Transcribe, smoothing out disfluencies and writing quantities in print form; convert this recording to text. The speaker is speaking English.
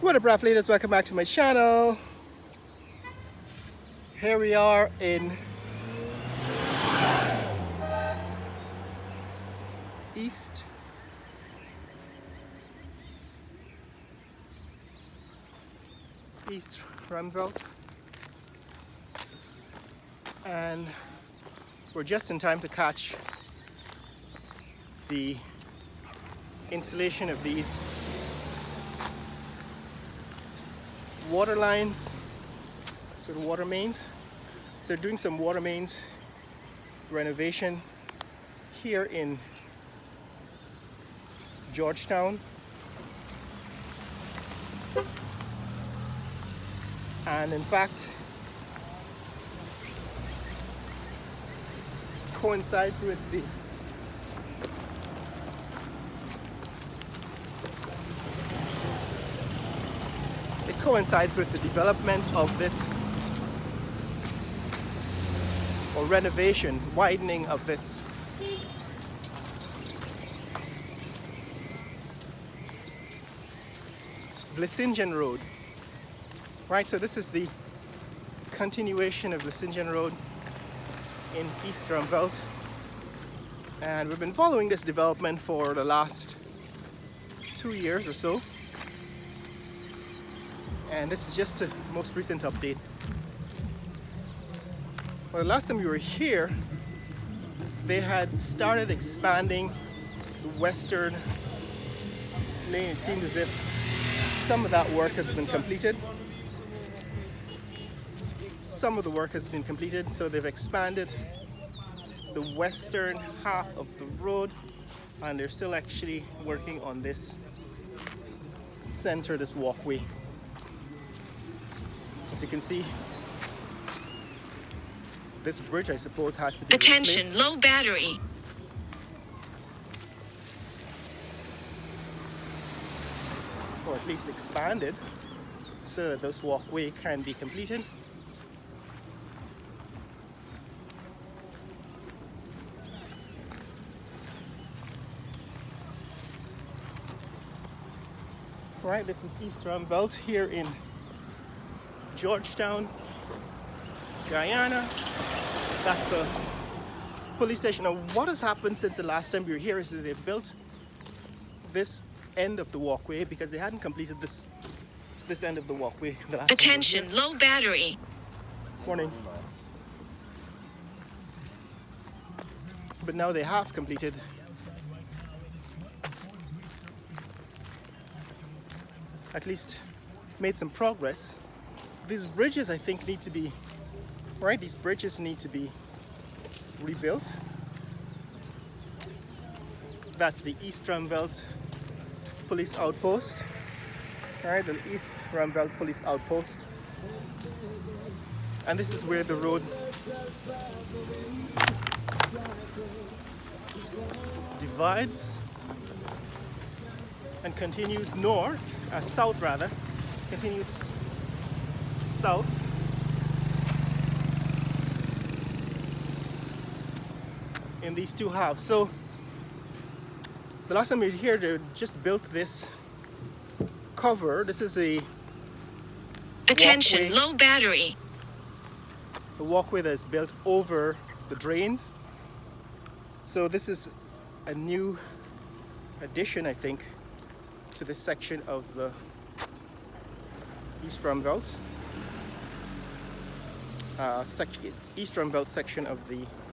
What up, rap leaders? Welcome back to my channel. Here we are in East Ruimveldt, and we're just in time to catch the installation of these water lines, sort of water mains. So they're doing some water mains renovation here in Georgetown, and in fact coincides with the development of this, or renovation, widening of this Vlissengen Road. Right, so this is the continuation of Vlissengen Road in East Ruimveldt, and we've been following this development for the last 2 years or so. And this is just a most recent update. Well, the last time we were here, they had started expanding the western lane. It seemed as if some of that work has been completed. Some of the work has been completed, so they've expanded the western half of the road, and they're still actually working on this center, this walkway. As you can see, this bridge, I suppose, has to be Attention, replaced, low battery. or at least expanded, so that this walkway can be completed. Right, this is East Ruimveldt here in Georgetown, Guyana. That's the police station. Now, what has happened since the last time we were here is that they built this end of the walkway because they hadn't completed this end of the walkway the last time we were Attention, here. low battery. Morning. But now they have completed at least made some progress. These bridges, I think, need to be, right? These bridges need to be rebuilt. That's the East Ruimveldt Police Outpost. Right, the East Ruimveldt Police Outpost. And this is where the road divides and continues north, south rather, continues south in these two halves. So the last time we were here, they just built this cover. This is a Attention, walkway, low battery. a walkway that's built over the drains. So this is a new addition, I think, to this section of the East Ruimveldt East Ruimveldt section of the